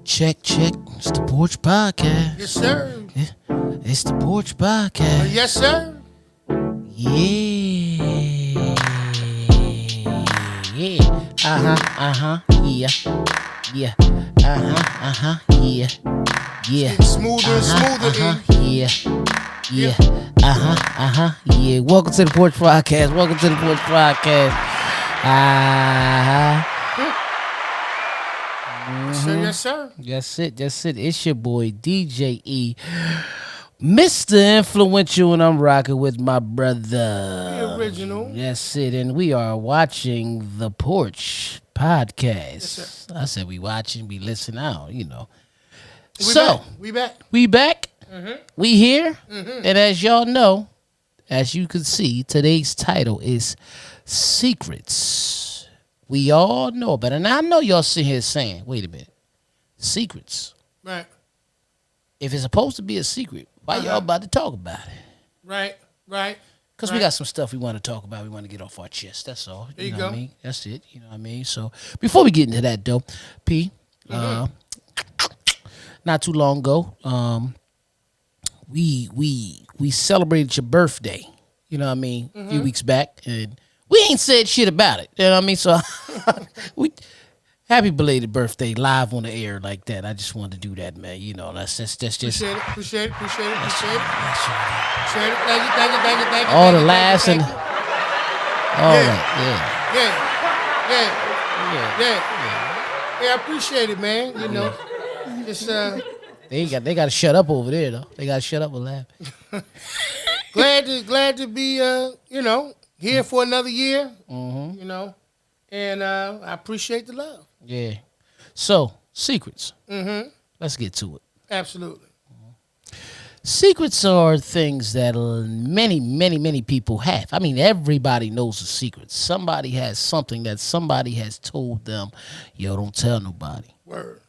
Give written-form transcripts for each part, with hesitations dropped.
Check. It's the Porch Podcast. Yes, sir. It's the Porch Podcast. Yes, sir. Yeah. Yeah. Yeah. Yeah. Getting smoother and smoother. Yeah. Yeah. Welcome to the Porch Podcast. Yes, sir. That's it. It's your boy DJ E, Mr. Influential, and I'm rocking with my brother. The original. That's it. And we are watching the Porch Podcast. Yes, sir. I said we watching, we listen out, you know. We back. We back. Mm-hmm. We here. Mm-hmm. And as y'all know, as you can see, today's title is Secrets. We all know about it. And I know y'all sitting here saying, wait a minute, secrets. Right. If it's supposed to be a secret, why y'all about to talk about it? Right. Because we got some stuff we want to talk about. We want to get off our chest. That's all. There you know go. What I mean? That's it. You know what I mean? So before we get into that, though, P, not too long ago, we celebrated your birthday. You know what I mean? A few weeks back, and we ain't said shit about it. You know what I mean? So we happy belated birthday live on the air like that. I just wanted to do that, man. You know, that's just Appreciate it. Appreciate it. Thank you. All the laughs and all that. Yeah, I appreciate it, man. You know, it's They got to shut up over there though. They got to shut up and laugh. glad to be here for another year. You know, and I appreciate the love. Yeah. So secrets. Let's get to it. Absolutely. Secrets are things that many people have. I mean, everybody knows a secret. Somebody has something that somebody has told them, yo, don't tell nobody. Word.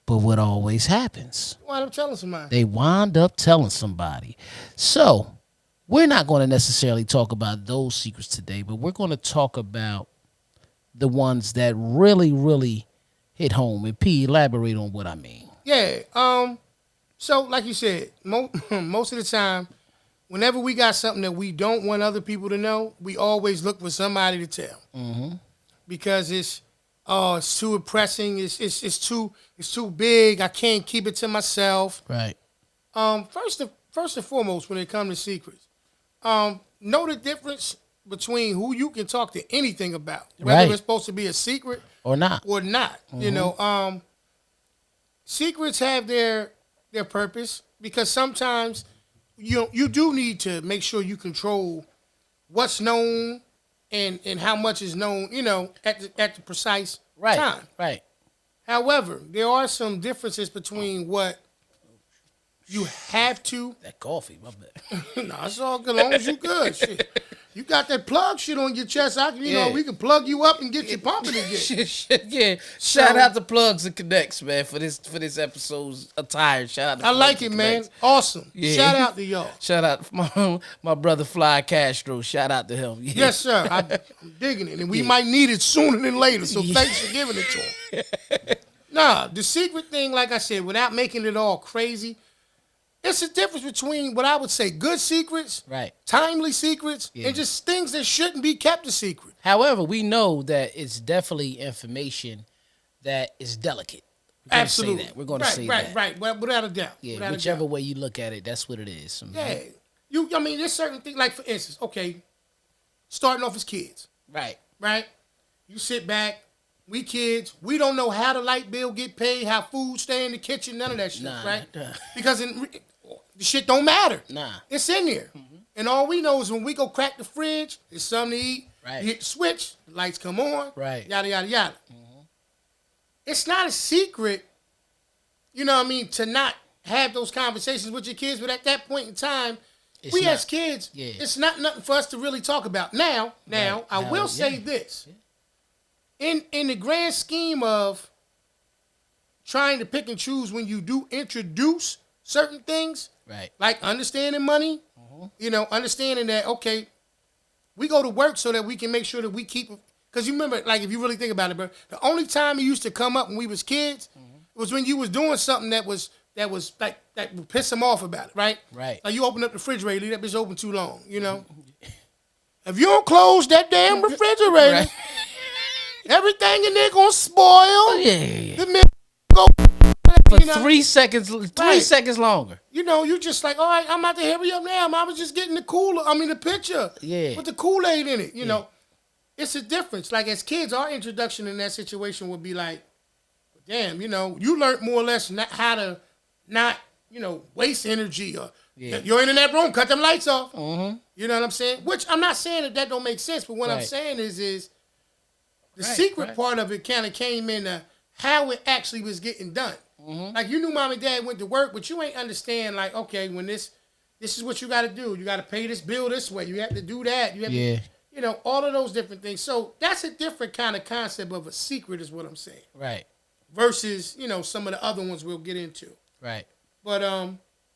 But what always happens? Wind up telling somebody. They wind up telling somebody. So we're not going to necessarily talk about those secrets today, but we're going to talk about the ones that really hit home. And P, elaborate on what I mean. Yeah. So, like you said, most of the time, whenever we got something that we don't want other people to know, we always look for somebody to tell. Because it's too oppressing. It's too big. I can't keep it to myself. Right. First and foremost, when it comes to secrets, know the difference between who you can talk to anything about, whether it's supposed to be a secret or not. You know, secrets have their purpose because sometimes you do need to make sure you control what's known and how much is known, you know, at the precise time. Right. However, there are some differences between what you have to. That coffee, my bad. No, it's all good. As long as you good. Shit. You got that plug shit on your chest. We can plug you up and get you pumping again. Yeah. Shout out to Plugs and Connects, man, for this episode's attire. Shout out to I Plugs like it, and man. Connects. Awesome. Yeah. Shout out to y'all. Shout out my brother Fly Castro. Shout out to him. Yeah. Yes, sir. I'm digging it. And we might need it sooner than later, so thanks for giving it to him. Nah, the secret thing, like I said, without making it all crazy, it's a difference between what I would say good secrets, Right. timely secrets, and just things that shouldn't be kept a secret. However, we know that it's definitely information that is delicate. Absolutely. We're going to say that. Right. Well, without a doubt. Yeah, without whichever a doubt. way you look at it, that's what it is. Yeah. There's certain things, like for instance, okay, starting off as kids. Right. You sit back, we kids, we don't know how the light bill get paid, how food stay in the kitchen, none of that shit, right? Because the shit don't matter. Nah. It's in there. And all we know is when we go crack the fridge, there's something to eat. Right. You hit the switch, the lights come on. Right. Yada, yada, yada. It's not a secret, you know what I mean, to not have those conversations with your kids. But at that point in time, as kids, it's not nothing for us to really talk about. Now, I will say this. In the grand scheme of trying to pick and choose when you do introduce certain things, right, like understanding money, you know, understanding that, okay, we go to work so that we can make sure that we keep, because you remember, like, if you really think about it, bro, the only time it used to come up when we was kids was when you was doing something that was like that would piss them off about it, right? Right. Like you open up the refrigerator, leave that bitch open too long, you know. If you don't close that damn refrigerator, right. Everything in there gonna spoil. Yeah. The milk go for 3 seconds. 3 seconds longer. You know, you just like, all right, I'm about to hurry up now. I was just getting the picture. Yeah. With the Kool-Aid in it. You know, it's a difference. Like as kids, our introduction in that situation would be like, damn, you know, you learned more or less how to not, you know, waste energy or you're in that room, cut them lights off. Mm-hmm. You know what I'm saying? Which I'm not saying that don't make sense, but what I'm saying is the secret part of it kind of came into how it actually was getting done. Mm-hmm. Like you knew mom and dad went to work, but you ain't understand like, okay, when this is what you got to do. You got to pay this bill this way. You have to do that. You have to, you know, all of those different things. So that's a different kind of concept of a secret is what I'm saying. Right. Versus, you know, some of the other ones we'll get into. Right. But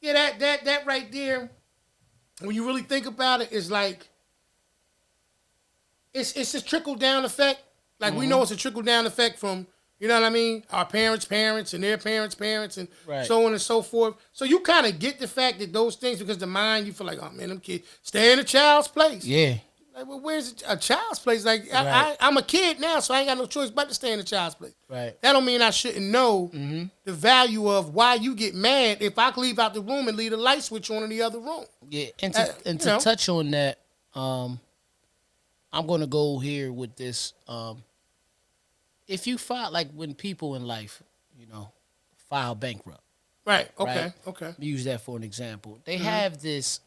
yeah, that right there, when you really think about it, is like it's a trickle down effect. Like we know it's a trickle down effect from, you know what I mean, our parents' and their parents and so on and so forth. So you kind of get the fact that those things, because the mind, you feel like, oh man, them kids stay in a child's place. Yeah. Like, well, where's a child's place? Like I'm a kid now, so I ain't got no choice but to stay in a child's place. Right. That don't mean I shouldn't know the value of why you get mad if I leave out the room and leave the light switch on in the other room. Yeah, and to touch on that, I'm going to go here with this. If you file, like when people in life, you know, file bankrupt. Right. Okay. Right? Okay. Use that for an example. They have this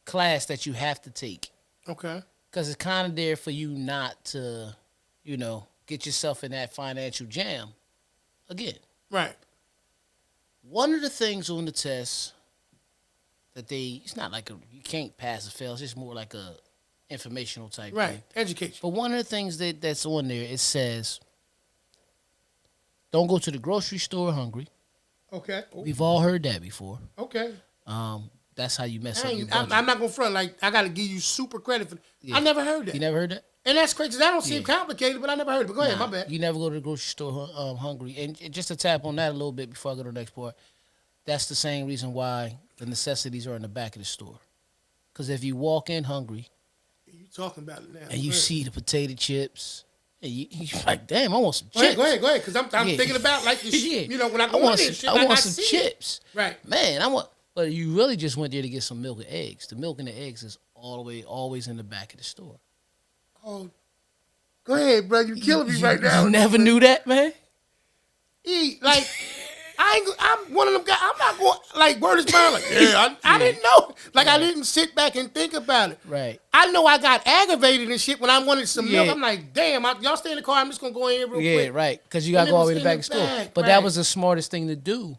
class that you have to take. Okay. Because it's kind of there for you not to, you know, get yourself in that financial jam again. Right. One of the things on the test that it's not like you can't pass or fail. It's just more like a informational type thing. Education. But one of the things that's on there, it says, don't go to the grocery store hungry. Okay. We've all heard that before. Okay. That's how you mess up your budget. I'm not going to front. Like, I got to give you super credit for I never heard that. You never heard that? And that's crazy. That don't seem complicated, but I never heard it. But go ahead, my bad. You never go to the grocery store hungry. And just to tap on that a little bit before I go to the next part, that's the same reason why the necessities are in the back of the store. Because if you walk in hungry, you talking about it now, and you see the potato chips, and you're like, damn, I want some chips. Go ahead, because I'm thinking about like this. You know, when I go in there, shit, I want some chips. Right, man, but you really just went there to get some milk and eggs. The milk and the eggs is always in the back of the store. Oh, go ahead, bro. You're killing me right now. You never knew that, man. Like. I'm one of them guys. I'm not going like word is bond. Like, I didn't know. Like I didn't sit back and think about it. Right. I know I got aggravated and shit when I wanted some milk. I'm like, damn, y'all stay in the car. I'm just gonna go in here real quick. Yeah, right. Because you got to go all the way to the back of the store. But that was the smartest thing to do,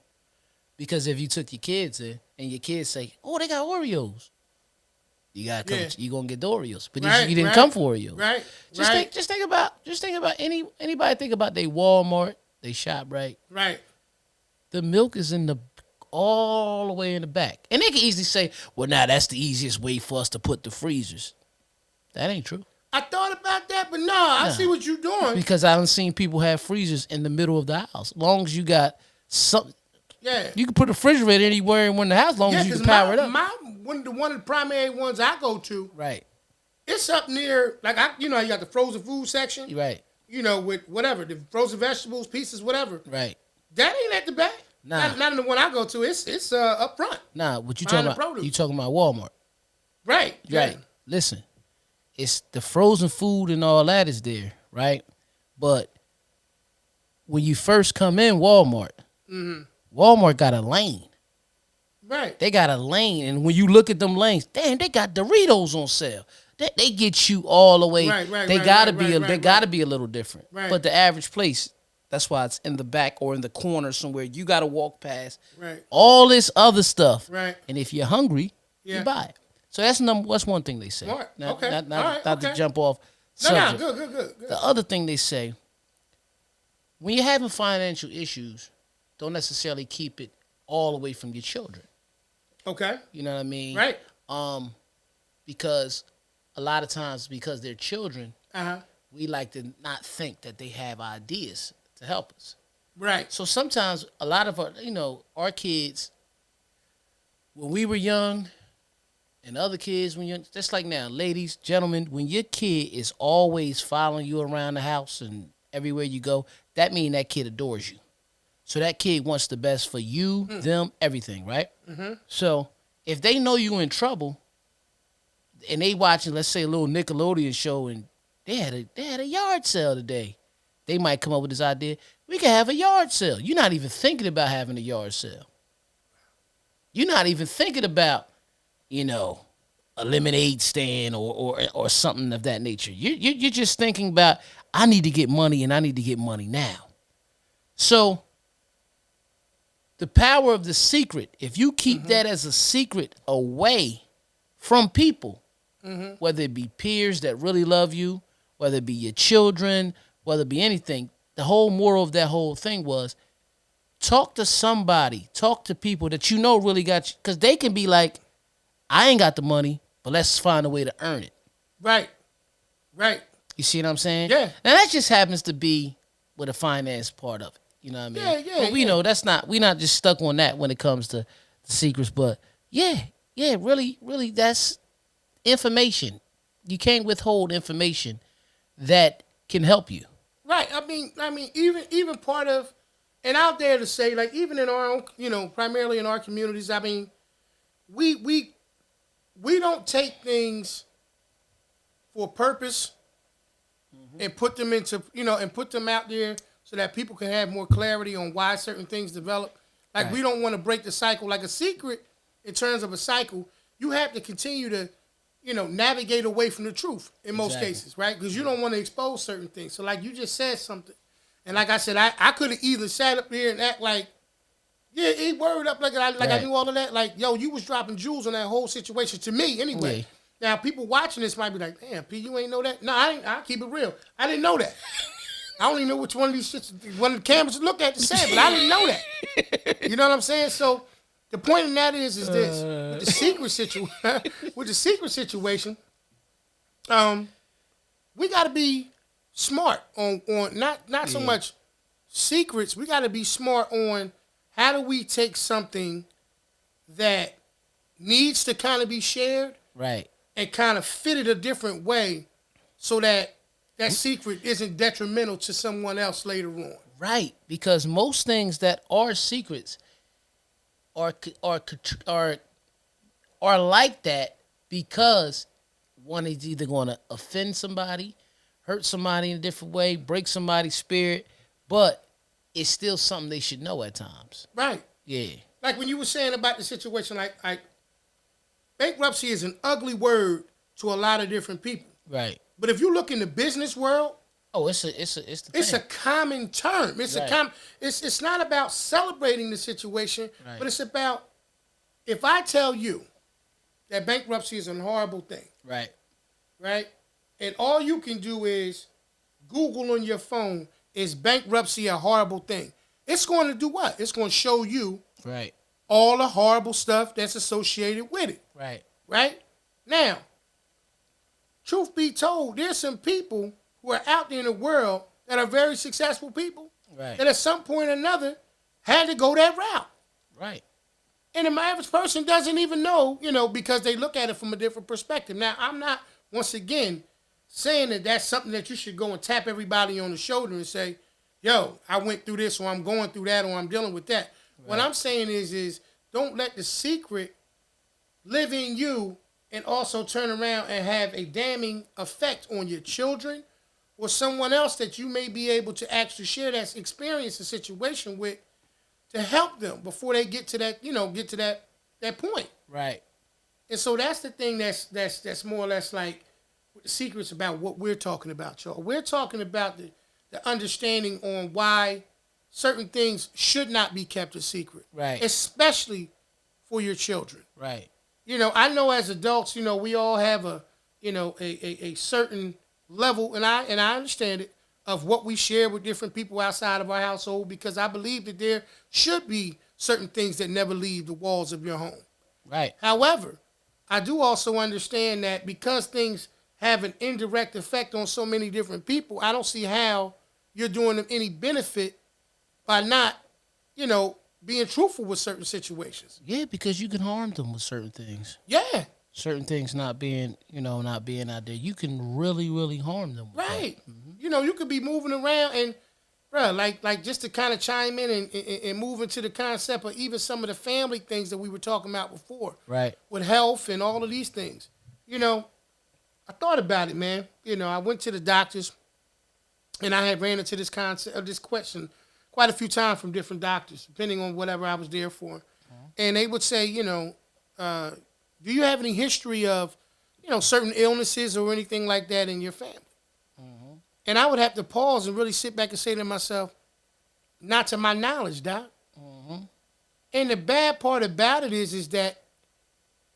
because if you took your kids in and your kids say, "Oh, they got Oreos," you got to come. You gonna get the Oreos, but you didn't come for Oreos. Right. Just think about anybody think about they Walmart, they ShopRite. Right. The milk is all the way in the back. And they can easily say, well, now that's the easiest way for us to put the freezers. That ain't true. I thought about that, but I see what you're doing. Because I done seen people have freezers in the middle of the house. As long as you got something. Yeah. You can put a refrigerator anywhere in the house as long as you can power it up. One of the primary ones I go to. Right. It's up near, like, you got the frozen food section. Right. You know, with whatever, the frozen vegetables, pieces, whatever. Right. That ain't at the back. Nah. Not in the one I go to. It's up front. Nah, what you talking about? Produce. You talking about Walmart. Right. Right. Listen, it's the frozen food and all that is there, right? But when you first come in Walmart, Walmart got a lane. Right. They got a lane, and when you look at them lanes, damn, they got Doritos on sale. They get you all the way. Right. They gotta be a little different. Right. But the average place, that's why it's in the back or in the corner somewhere. You got to walk past all this other stuff. Right. And if you're hungry, you buy it. So that's one thing they say. Not to jump off subject. No, good. The other thing they say, when you're having financial issues, don't necessarily keep it all away from your children. Okay. You know what I mean? Right. Because a lot of times, because they're children, we like to not think that they have ideas to help us. Right. So sometimes a lot of our kids, when we were young, and other kids when you're just like now, ladies, gentlemen, when your kid is always following you around the house and everywhere you go, that means that kid adores you. So that kid wants the best for you, them, everything, right? Mm-hmm. So if they know you in trouble and they watching, let's say, a little Nickelodeon show and they had a yard sale today, they might come up with this idea, we can have a yard sale. You're not even thinking about having a yard sale. You're not even thinking about, a lemonade stand or something of that nature. You're just thinking about, I need to get money and I need to get money now. So the power of the secret, if you keep that as a secret away from people, whether it be peers that really love you, whether it be your children, whether it be anything, the whole moral of that whole thing was talk to somebody, talk to people that really got you, because they can be like, I ain't got the money, but let's find a way to earn it. Right. You see what I'm saying? Yeah. Now that just happens to be with the finance part of it. You know what I mean? Yeah. But we know we're not just stuck on that when it comes to the secrets. But really, that's information. You can't withhold information that can help you. Right. I mean, even part of, and out there to say, like, even in our own, primarily in our communities, I mean, we don't take things for purpose and put them into, and put them out there so that people can have more clarity on why certain things develop. Like, right. We don't want to break the cycle. Like a secret, in terms of a cycle, you have to continue to, navigate away from the truth in most cases, right? Because you don't want to expose certain things. So, like, you just said something. And like I said, I could have either sat up here and act like, yeah, he word up like I knew all of that. Like, yo, you was dropping jewels on that whole situation to me anyway. Yeah. Now, people watching this might be like, damn, P, you ain't know that? No, I'll keep it real. I didn't know that. I don't even know which one of these shits, one of the cameras look at to say, but I didn't know that. You know what I'm saying? So the point in that is this. With the secret situation, we got to be smart on not so much secrets. We got to be smart on how do we take something that needs to kind of be shared, right, and kind of fit it a different way so that secret isn't detrimental to someone else later on. Right, because most things that are secrets are like that because one is either going to offend somebody, hurt somebody in a different way, break somebody's spirit, but it's still something they should know at times. Right. Yeah. Like when you were saying about the situation, like bankruptcy is an ugly word to a lot of different people. Right. But if you look in the business world, it's a common term. It's not about celebrating the situation, right, but it's about, if I tell you that bankruptcy is a horrible thing, right, and all you can do is Google on your phone, is bankruptcy a horrible thing? It's going to do what? It's going to show you all the horrible stuff that's associated with it. Right? Now, truth be told, there's some people who are out there in the world that are very successful people that at some point or another had to go that route. Right. And the average person doesn't even know, because they look at it from a different perspective. Now, I'm not, once again, saying that that's something that you should go and tap everybody on the shoulder and say, yo, I went through this, or I'm going through that, or I'm dealing with that. Right. What I'm saying is don't let the secret live in you and also turn around and have a damning effect on your children or someone else that you may be able to actually share that experience, a situation with, to help them before they get to that, that point. Right. And so that's the thing that's more or less like the secrets about what we're talking about, y'all. We're talking about the understanding on why certain things should not be kept a secret. Right. Especially for your children. Right. I know as adults, we all have a certain level, and I understand it, of what we share with different people outside of our household, because I believe that there should be certain things that never leave the walls of your home. Right. However, I do also understand that because things have an indirect effect on so many different people, I don't see how you're doing them any benefit by not, being truthful with certain situations. Yeah, because you can harm them with certain things. Yeah. Certain things not being out there. You can really, really harm them. Right. Mm-hmm. You could be moving around and, bro, like just to kind of chime in and move into the concept of even some of the family things that we were talking about before. Right. With health and all of these things. I thought about it, man. I went to the doctors and I had ran into this concept of this question quite a few times from different doctors, depending on whatever I was there for. Mm-hmm. And they would say, do you have any history of, certain illnesses or anything like that in your family? Mm-hmm. And I would have to pause and really sit back and say to myself, not to my knowledge, Doc. Mm-hmm. And the bad part about it is that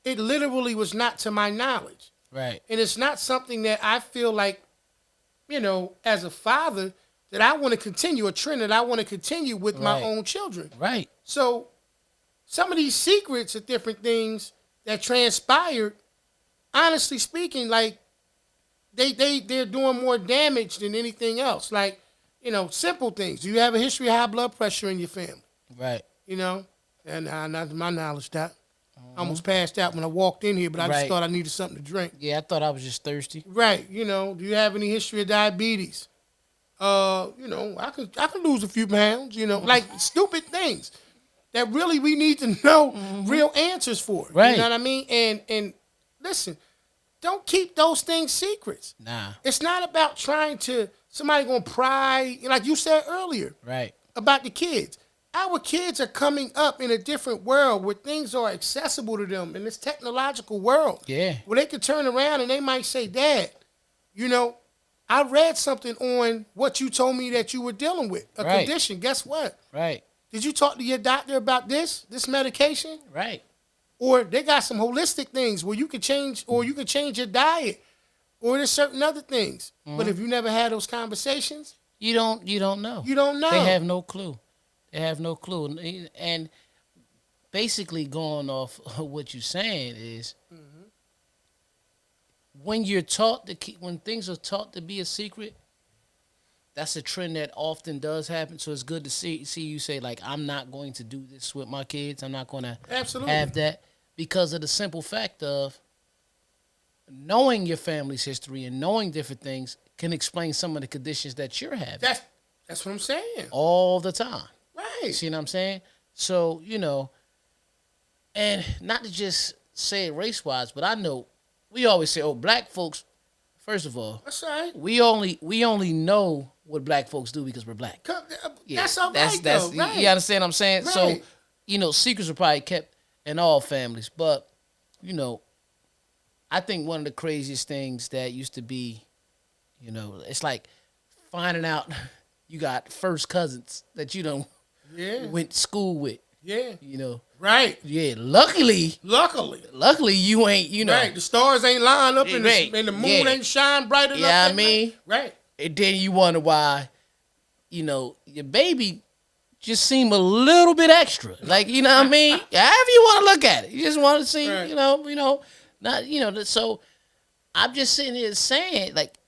it literally was not to my knowledge. Right. And it's not something that I feel like, as a father, that I want to continue, a trend that I want to continue with my own children. Right. So some of these secrets of different things that transpired, honestly speaking, like they're doing more damage than anything else. Like, simple things. Do you have a history of high blood pressure in your family? Right. And not to my knowledge, Doc. I almost passed out when I walked in here, but I just thought I needed something to drink. Yeah, I thought I was just thirsty. Right. Do you have any history of diabetes? I could lose a few pounds, like stupid things that really we need to know real answers for. Right. You know what I mean? And listen, don't keep those things secrets. Nah. It's not about somebody gonna pry, like you said earlier. Right. About the kids. Our kids are coming up in a different world where things are accessible to them in this technological world. Yeah. Where they could turn around and they might say, Dad, I read something on what you told me that you were dealing with, a condition. Guess what? Right. Did you talk to your doctor about this medication? Right. Or they got some holistic things where you can change, or you can change your diet, or there's certain other things. Mm-hmm. But if you never had those conversations, you don't know. You don't know. They have no clue. And basically, going off what you're saying is, when you're taught when things are taught to be a secret, that's a trend that often does happen. So it's good to see you say, like, I'm not going to do this with my kids. I'm not going to have that, because of the simple fact of knowing your family's history and knowing different things can explain some of the conditions that you're having. That's what I'm saying. All the time. Right. See what I'm saying? So, and not to just say it race-wise, but I know we always say, oh, black folks, first of all, that's right. We only know what black folks do because we're black. That's all right, though. Right. You understand what I'm saying? Right. So, secrets are probably kept in all families. But, I think one of the craziest things that used to be, it's like finding out you got first cousins that you don't went to school with. Yeah. Right. Yeah. Luckily you ain't, Right. The stars ain't lined up and the moon ain't shine bright enough. Yeah, I mean. Right. And then you wonder why, your baby just seem a little bit extra. Like, you know what I mean? However you want to look at it. You just want to see, not, so I'm just sitting here saying, like,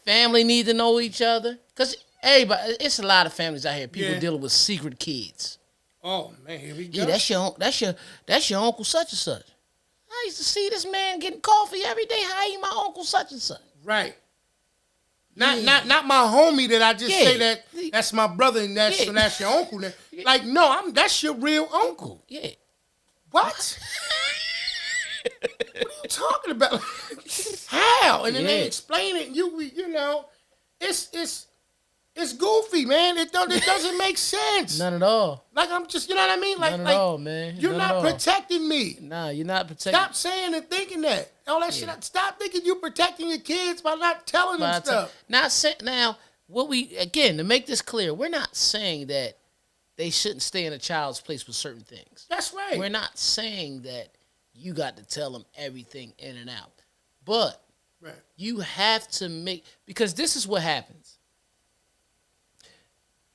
family need to know each other. Because everybody, it's a lot of families out here, people dealing with secret kids. Oh man, here we go. Yeah, that's your uncle such and such. I used to see this man getting coffee every day. How he my uncle such and such? Right. Not my homie that I just say that's my brother and that's your uncle. Like that's your real uncle. Yeah. What? What are you talking about? How? And then they explain it, and it's goofy, man. It doesn't make sense. None at all. Like, I'm just, you know what I mean? Like, None at all, man. You're not protecting me. Nah, you're not protecting. Stop saying and thinking that. All that shit. Stop thinking you're protecting your kids by not telling them stuff. Now, to make this clear, we're not saying that they shouldn't stay in a child's place with certain things. That's right. We're not saying that you got to tell them everything in and out. But you have to because this is what happens.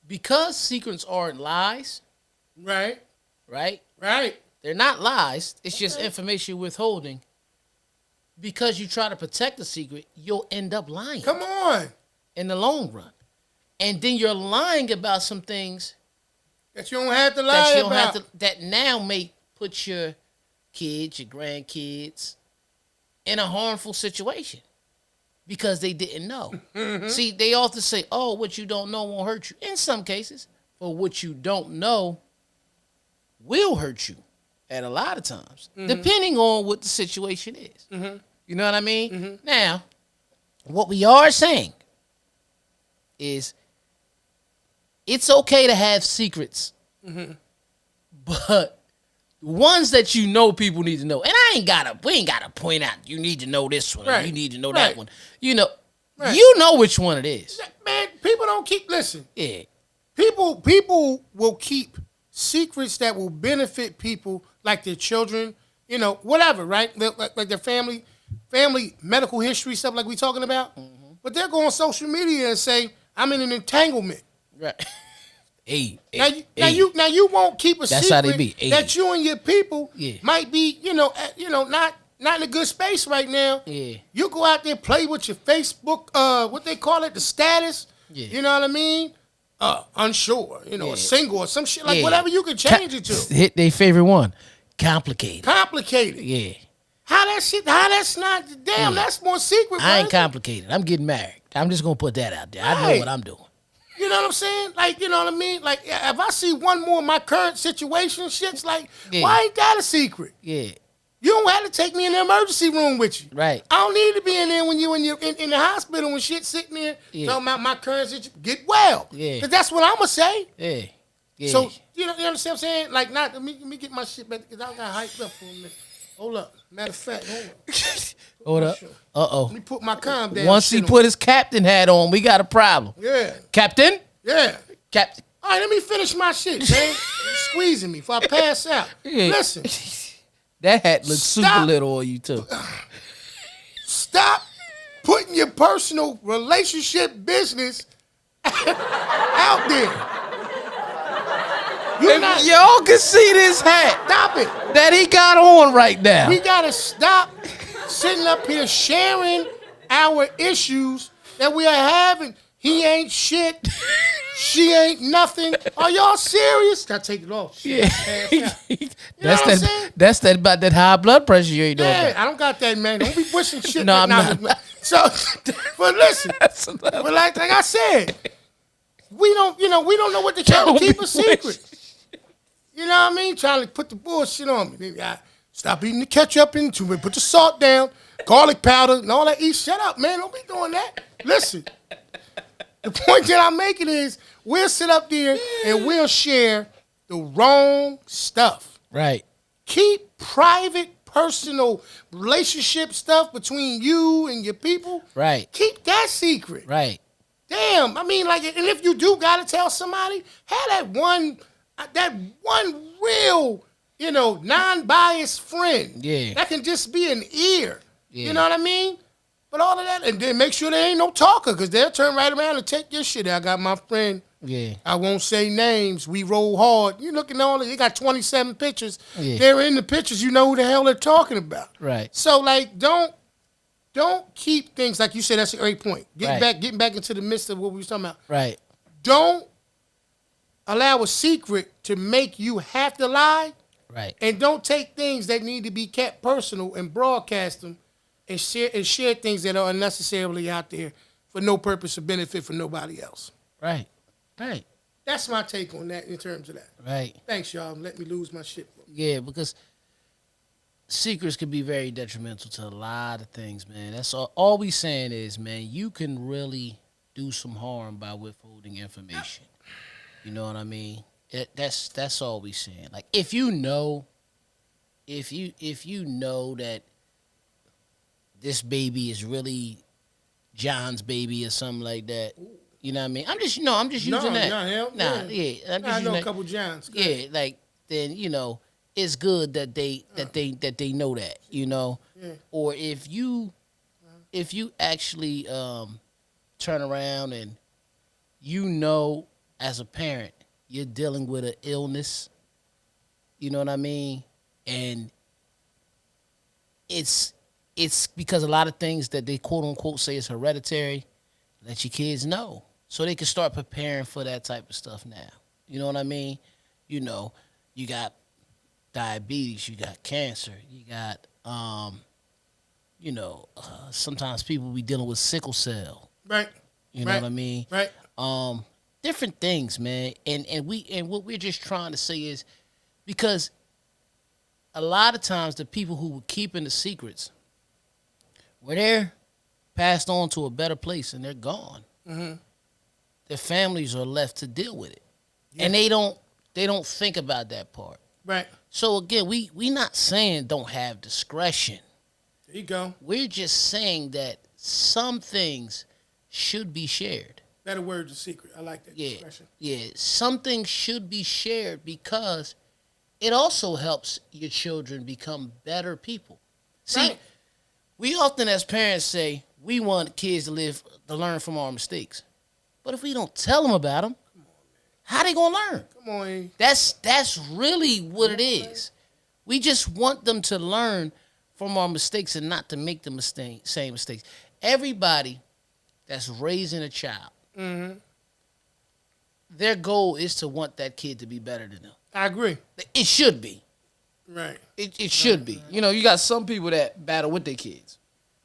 Because secrets aren't lies. Right. They're not lies. It's just information withholding. Because you try to protect the secret, you'll end up lying. Come on. In the long run. And then you're lying about some things That you don't have to lie that you don't about. have to, that now may put your kids, your grandkids, in a harmful situation because they didn't know. Mm-hmm. See, they often say, "Oh, what you don't know won't hurt you." In some cases, but what you don't know will hurt you at a lot of times, depending on what the situation is. Mm-hmm. You know what I mean? Mm-hmm. Now, what we are saying is it's okay to have secrets, but ones that you know people need to know. And we ain't gotta point out you need to know this one, right. You need to know that one. You know which one it is. Man, people don't listen. Yeah. People will keep secrets that will benefit people, like their children, whatever, right? Like their family medical history, stuff like we talking about. Mm-hmm. But they'll go on social media and say, I'm in an entanglement. Right. Now you won't keep a That's secret how they be. that you and your people might be, not in a good space right now. Yeah. You go out there, play with your Facebook, what they call it, the status. Yeah. You know what I mean? Unsure, single or some shit, like whatever you can change it to. Hit their favorite one. Complicated. Yeah. How that's not, damn, that's more secret. I ain't complicated. I'm getting married. I'm just going to put that out there. Right. I know what I'm doing. You know what I'm saying? Like, you know what I mean? Like, if I see one more of my current situation, shit's like, why ain't that a secret? Yeah. You don't have to take me in the emergency room with you. Right. I don't need to be in there when you in the hospital when shit's sitting there talking about my current situation. Get well. Yeah. Because that's what I'm going to say. Yeah. So, you understand what I'm saying? Like, let me get my shit back because I got hyped up for a minute. Hold up. Matter of fact, hold up. Uh-oh. Let me put my calm down. Once he put his captain hat on, we got a problem. Yeah. Captain? Yeah. Captain. All right, let me finish my shit, man. You're squeezing me before I pass out. Yeah. Listen. That hat looks super little on you, too. Stop putting your personal relationship business out there. Y'all can see this hat. Stop it. That he got on right now. We got to stop sitting up here sharing our issues that we are having. He ain't shit. She ain't nothing. Are y'all serious? Gotta take it off. Yeah. That's that about that high blood pressure you ain't doing. Yeah, I don't got that, man. Don't be pushing shit. No, I'm not. So, but listen. But like I said, we don't know what to keep a secret. You know what I mean? Trying to put the bullshit on me. Stop eating the ketchup into it. Put the salt down, garlic powder, and all that. Shut up, man. Don't be doing that. Listen. The point that I'm making is we'll sit up there and we'll share the wrong stuff. Right. Keep private, personal relationship stuff between you and your people. Right. Keep that secret. Right. Damn. I mean, like, and if you do gotta tell somebody, have that one real, non-biased friend. Yeah. That can just be an ear. Yeah. You know what I mean? But all of that, and then make sure there ain't no talker, because they'll turn right around and take your shit. I got my friend. Yeah. I won't say names. We roll hard. You looking at all it. They got 27 pictures. Yeah. They're in the pictures. You know who the hell they're talking about. Right. So, like, don't keep things, like you said, that's a great point. Getting back into the midst of what we was talking about. Right. Don't allow a secret to make you have to lie. Right. And don't take things that need to be kept personal and broadcast them and share things that are unnecessarily out there for no purpose or benefit for nobody else. Right. Right. That's my take on that in terms of that. Right. Thanks, y'all. Let me lose my shit. Yeah, because secrets can be very detrimental to a lot of things, man. That's all we saying is, man, you can really do some harm by withholding information. You know what I mean? That's all we saying. Like, if you know that this baby is really John's baby or something like that, you know what I mean? I'm just using that. I know a couple Johns. Yeah, like, then it's good that they know that, Yeah. Or if you actually turn around and as a parent you're dealing with an illness, you know what I mean? And it's because a lot of things that they quote unquote say is hereditary, let your kids know so they can start preparing for that type of stuff now. You know what I mean? You know, you got diabetes, you got cancer, you got sometimes people be dealing with sickle cell. Right. You know what I mean? Right. Different things, man. And what we're just trying to say is because a lot of times the people who were keeping the secrets were there, passed on to a better place, and they're gone. Mm-hmm. Their families are left to deal with it, and they don't think about that part. Right. So again, we not saying don't have discretion. There you go. We're just saying that some things should be shared. Better word than secret. I like that discretion. Yeah, some things should be shared because it also helps your children become better people. See, we often as parents say we want kids to learn from our mistakes. But if we don't tell them about them, how they gonna learn? Come on. That's really what it is. We just want them to learn from our mistakes and not to make the same mistakes. Everybody that's raising a child, their goal is to want that kid to be better than them. I agree. It should be. Right. It should be. You know, you got some people that battle with their kids.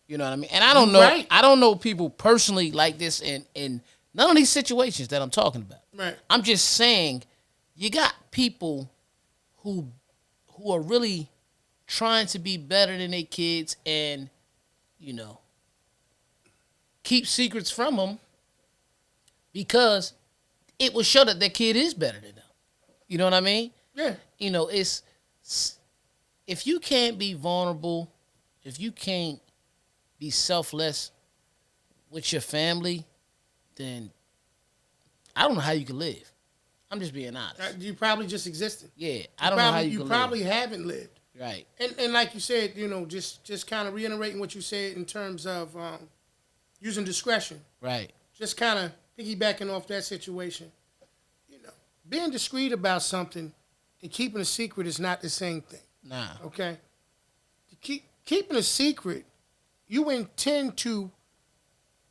You know what I mean? And I don't know. Right. I don't know people personally like this in none of these situations that I'm talking about. Right. I'm just saying, you got people who are really trying to be better than their kids and, keep secrets from them because it will show that their kid is better than them. You know what I mean? Yeah. It's if you can't be vulnerable, if you can't be selfless with your family, then I don't know how you can live. I'm just being honest. You probably just existed. Yeah, I don't know how you can live. You probably haven't lived. Right. And like you said, just kind of reiterating what you said in terms of using discretion. Right. Just kind of piggybacking off that situation. Being discreet about something and keeping a secret is not the same thing. Nah. Okay? Keeping a secret, you intend to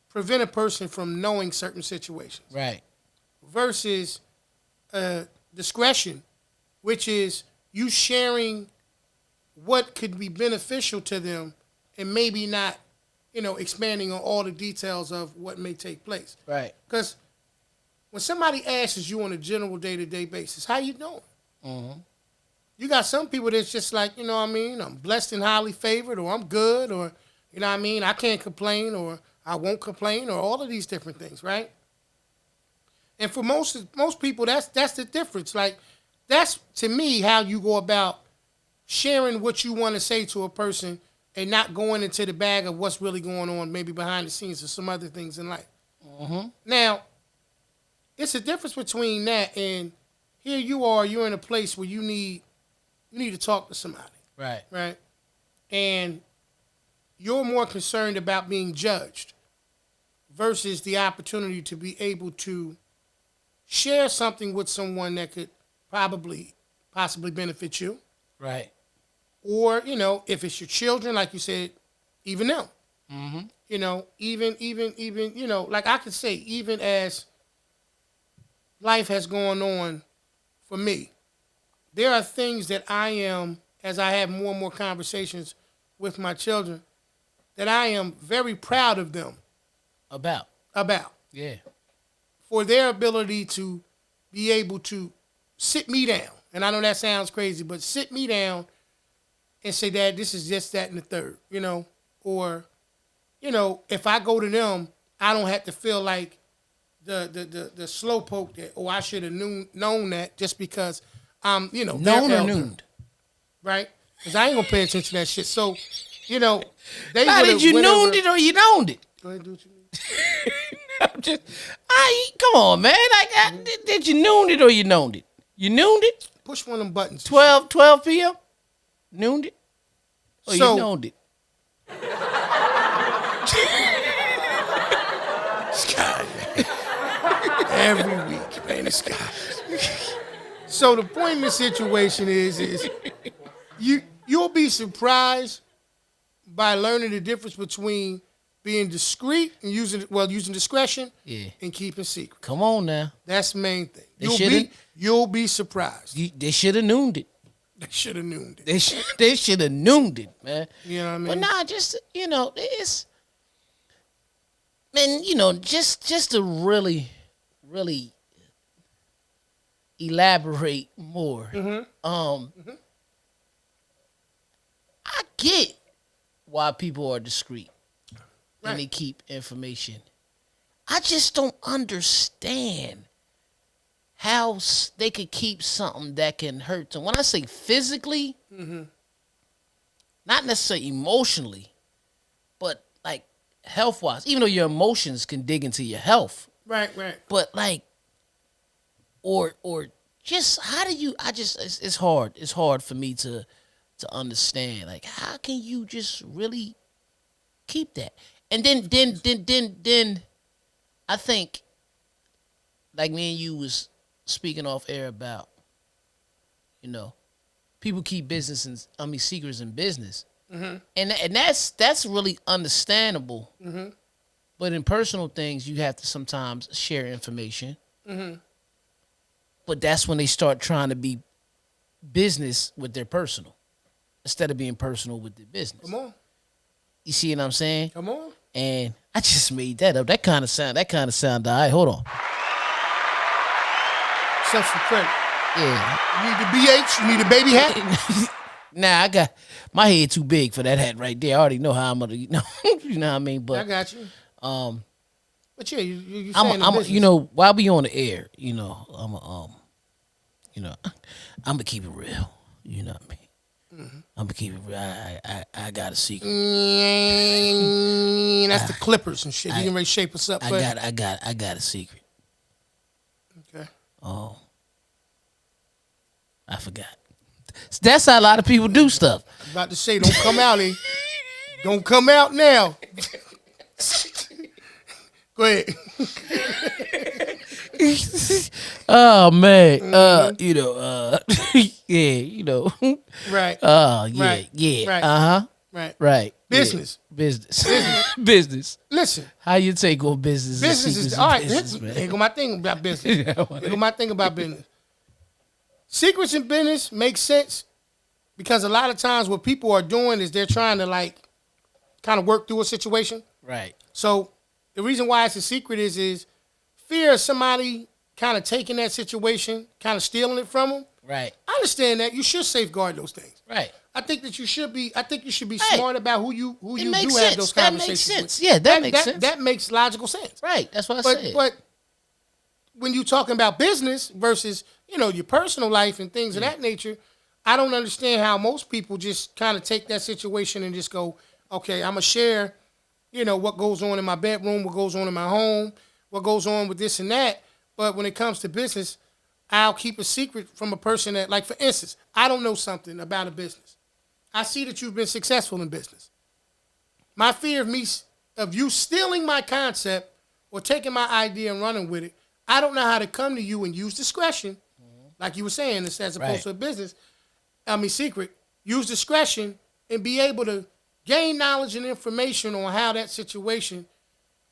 prevent a person from knowing certain situations. Right. Versus discretion, which is you sharing what could be beneficial to them and maybe not, expanding on all the details of what may take place. Right. Because when somebody asks you on a general day-to-day basis, how you doing? Mm-hmm. You got some people that's just like, I'm blessed and highly favored, or I'm good, or, I can't complain, or I won't complain, or all of these different things, right? And for most people, that's the difference. Like, that's, to me, how you go about sharing what you want to say to a person and not going into the bag of what's really going on, maybe behind the scenes or some other things in life. Mm-hmm. Now, it's a difference between that and here you are, you're in a place where you need to talk to somebody. Right. Right? And you're more concerned about being judged versus the opportunity to be able to share something with someone that could possibly benefit you. Right. Or, if it's your children, like you said, even them. Mm-hmm. Even, like I could say, even as life has gone on for me, there are things that I am, as I have more and more conversations with my children, that I am very proud of them. About. Yeah. For their ability to be able to sit me down. And I know that sounds crazy, but sit me down and say, Dad, this is just that and the third, Or, if I go to them, I don't have to feel like the slow poke that, I should have known that just because I'm, known or nooned. Right? Because I ain't going to pay attention to that shit. So, they did you nooned it or you knowned it? Go ahead, do what you mean. Come on, man. Did you noon it or you knowned it? You nooned it? Push one of them buttons. 12 p.m.? Nooned it? Or you knowned it? Sky, man. Every week, man, it's Sky. So the point in the situation is you'll be surprised by learning the difference between being discreet and using discretion, and keeping secret. Come on now. That's the main thing. You'll be surprised. They should have nooned it. They should have nooned it. They should have nooned it, man. You know what I mean? But nah, just it's man, just to really elaborate more. I get why people are discreet and they keep information. I just don't understand how they could keep something that can hurt them. When I say physically, not necessarily emotionally, but like health-wise, even though your emotions can dig into your health. Right. But like, or just how do you? It's hard. It's hard for me to understand. Like, how can you just really keep that? And then I think, like me and you was speaking off air about, people keep secrets in business, and that's really understandable. But in personal things, you have to sometimes share information. But that's when they start trying to be business with their personal, instead of being personal with their business. Come on. You see what I'm saying? Come on. And I just made that up. That kind of sound. All right, hold on. Self credit. Yeah. You need the BH. You need a baby hat. Nah, I got my head too big for that hat right there. I already know how I'm gonna. You know what I mean? But I got you. But yeah, you while we on the air, I'm gonna keep it real. You know what I mean? I'm gonna keep it real. I got a secret. That's the Clippers and shit. You can really shape us up. I got a secret. Okay. I forgot. That's how a lot of people do stuff. I'm about to say, don't come out, Don't come out now. Go ahead. Oh man, Right. Oh yeah, right. yeah. Right. Right. Business. Yeah. Business. Listen. How you take on business? Business is all right. Here go my thing about business. Here go my thing about business. Secrets in business make sense because a lot of times what people are doing is they're trying to kind of work through a situation. Right. So the reason why it's a secret is fear of somebody kind of taking that situation, kind of stealing it from them. Right. I understand that. You should safeguard those things. Right. I think that you should be smart about who you do sense. have those conversations that makes sense. with. Yeah, that makes sense. That makes logical sense. Right. That's what I said. But when you're talking about business versus, your personal life and things of that nature, I don't understand how most people just kind of take that situation and just go, okay, I'm going to share, what goes on in my bedroom, what goes on in my home, what goes on with this and that. But when it comes to business, I'll keep a secret from a person that, like, for instance, I don't know something about a business. I see that you've been successful in business. My fear of you stealing my concept or taking my idea and running with it, I don't know how to come to you and use discretion, like you were saying, as opposed to a business. Secret. Use discretion and be able to gain knowledge and information on how that situation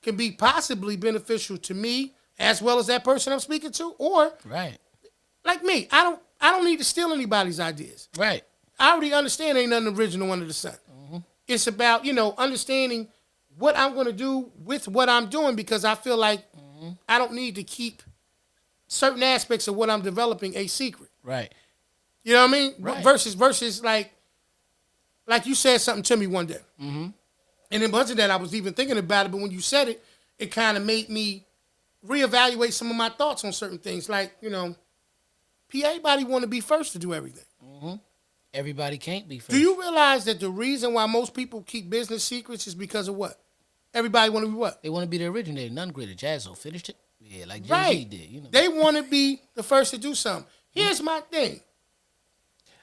can be possibly beneficial to me as well as that person I'm speaking to, or like me, I don't need to steal anybody's ideas. Right. I already understand ain't nothing original under the sun. It's about, understanding what I'm going to do with what I'm doing because I feel like I don't need to keep certain aspects of what I'm developing a secret. Right. You know what I mean? Right. Versus like you said something to me one day. And then bunch of that I was even thinking about it, but when you said it, it kind of made me reevaluate some of my thoughts on certain things. Like, everybody want to be first to do everything. Everybody can't be first. Do you realize that the reason why most people keep business secrets is because of what? Everybody want to be what? They want to be the originator. None greater. Jazzo finished it. Yeah, like Jay-Z did. They want to be the first to do something. Here's my thing.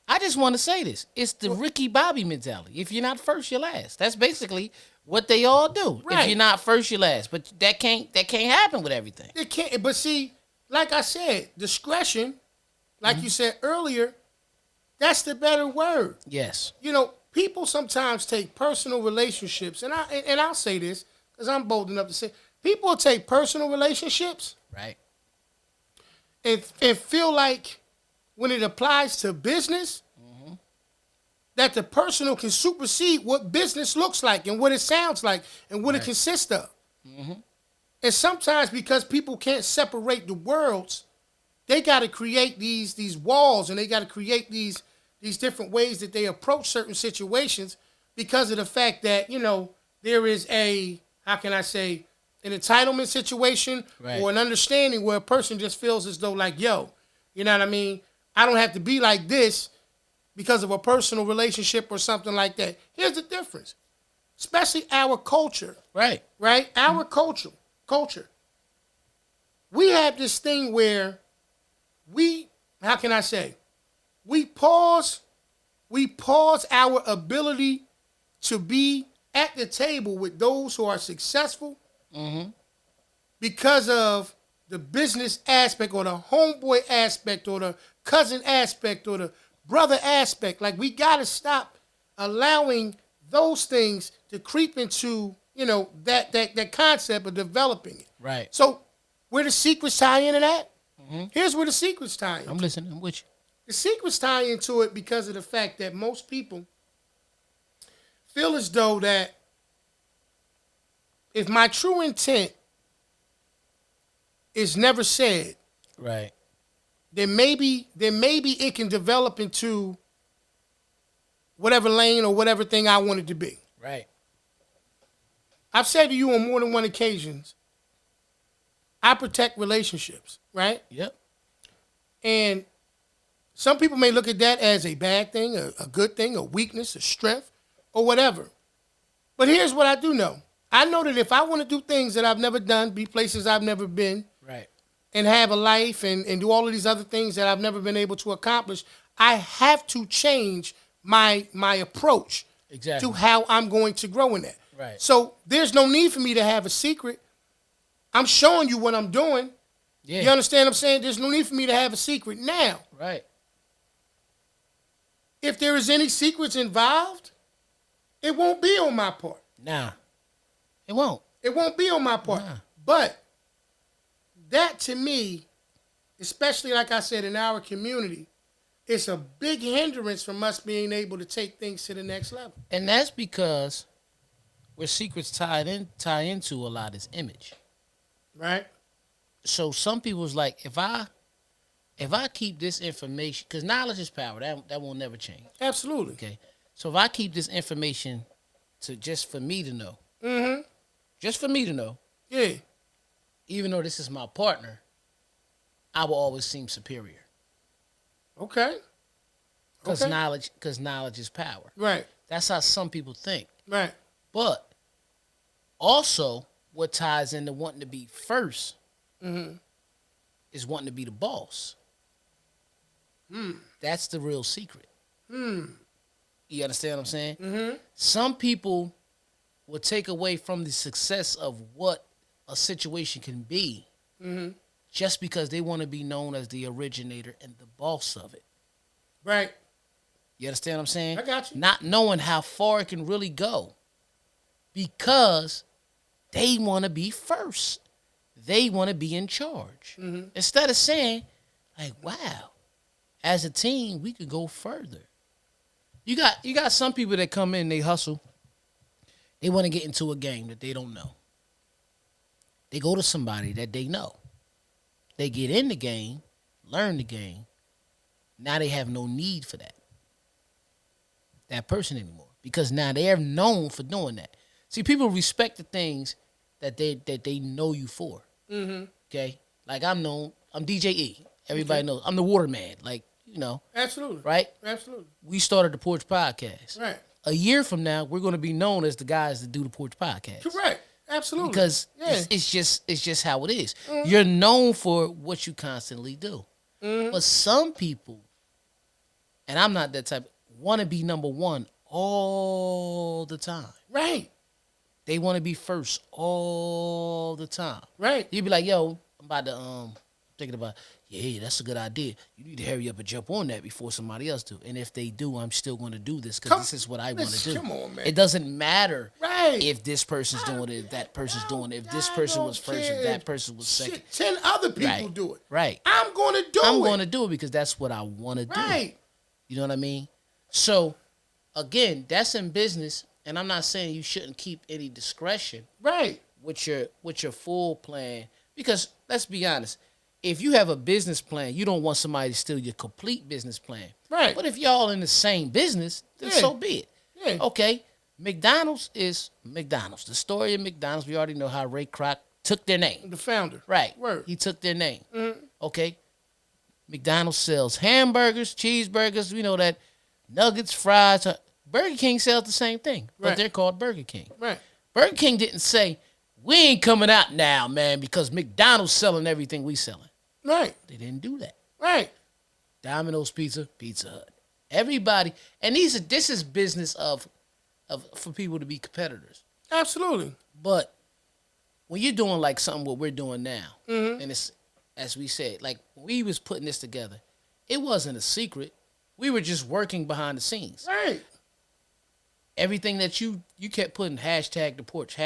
I just want to say this. It's the Ricky Bobby mentality. If you're not first, you're last. That's basically what they all do. Right. If you're not first, you're last. But that can't happen with everything. It can't. But see, like I said, discretion, like you said earlier, that's the better word. Yes. People sometimes take personal relationships, and I'll say this, because I'm bold enough to say, people will take personal relationships right, and feel like when it applies to business, that the personal can supersede what business looks like and what it sounds like and what it consists of. And sometimes because people can't separate the worlds, they got to create these walls, and they got to create these different ways that they approach certain situations because of the fact that, there is a, how can I say, an entitlement situation or an understanding where a person just feels as though like, yo, you know what I mean? I don't have to be like this because of a personal relationship or something like that. Here's the difference. Especially our culture. right. Our culture. We have this thing where how can I say? We pause our ability to be at the table with those who are successful because of the business aspect or the homeboy aspect or the cousin aspect or the brother aspect. Like, we got to stop allowing those things to creep into, that concept of developing it. Right. So where the secrets tie into that? Here's where the secrets tie in. I'm listening. I'm with you. The secrets tie into it because of the fact that most people feel as though that if my true intent is never said, right, then maybe it can develop into whatever lane or whatever thing I want it to be. right, I've said to you on more than one occasions, I protect relationships, right? yep, And some people may look at that as a bad thing, a good thing, a weakness, a strength, or whatever. But here's what I do know. I know that if I want to do things that I've never done, be places I've never been, right, and have a life and do all of these other things that I've never been able to accomplish, I have to change my approach exactly, to how I'm going to grow in that. right. So there's no need for me to have a secret. I'm showing you what I'm doing. Yeah. You understand what I'm saying? There's no need for me to have a secret now. Right. If there is any secrets involved, it won't be on my part. Nah, it won't. It won't be on my part. Nah. But that, to me, especially like I said, in our community, it's a big hindrance from us being able to take things to the next level. And that's because where secrets tie into a lot is image. Right? So some people's like, if I keep this information, because knowledge is power, that will never change. Absolutely. Okay. So if I keep this information to just for me to know, just for me to know, yeah, even though this is my partner, I will always seem superior. Okay. Because knowledge is power. Right. That's how some people think. Right. But also, what ties into wanting to be first is wanting to be the boss. That's the real secret. You understand what I'm saying? Some people will take away from the success of what a situation can be just because they want to be known as the originator and the boss of it. Right. You understand what I'm saying? I got you. Not knowing how far it can really go because they want to be first. They want to be in charge. Instead of saying, like, wow, as a team, we could go further. You got some people that come in, they hustle. They want to get into a game that they don't know. They go to somebody that they know. They get in the game, learn the game. Now they have no need for that person anymore because now they're known for doing that. See, people respect the things that they know you for. Okay, like I'm DJ E. Everybody knows I'm the waterman. Like, Absolutely. Right? Absolutely. We started the Porch podcast. Right. A year from now, we're going to be known as the guys that do the Porch podcast. Correct. Absolutely. Because it's just how it is. You're known for what you constantly do. But some people, and I'm not that type, want to be number one all the time. Right. They want to be first all the time. Right. You'd be like, yo, I'm about to thinking about, yeah, that's a good idea. You need to hurry up and jump on that before somebody else do. And if they do, I'm still going to do this because this is what I want to do. Come on, man. It doesn't matter right. if this person's doing it, if that person's doing it, if this person was first, if that person was second. 10 other people do it. Right. I'm going to do it. I'm going to do it because that's what I want to do. Right. You know what I mean? So, again, that's in business, and I'm not saying you shouldn't keep any discretion. Right. With your full plan, because let's be honest, if you have a business plan, you don't want somebody to steal your complete business plan. Right. But if y'all in the same business, then so be it. Yeah. Okay. McDonald's is McDonald's. The story of McDonald's, we already know how Ray Kroc took their name. The founder. Right. Word. He took their name. Mm-hmm. Okay. McDonald's sells hamburgers, cheeseburgers, we know that, nuggets, fries. Burger King sells the same thing, but they're called Burger King. Right. Burger King didn't say, we ain't coming out now, man, because McDonald's selling everything we selling. Right. They didn't do that. Right. Domino's Pizza, Pizza Hut. Everybody, and this is business of for people to be competitors. Absolutely. But when you're doing like something what we're doing now, mm-hmm. and it's, as we said, like when we was putting this together, it wasn't a secret. We were just working behind the scenes. Right. Everything that you kept putting hashtag the porch,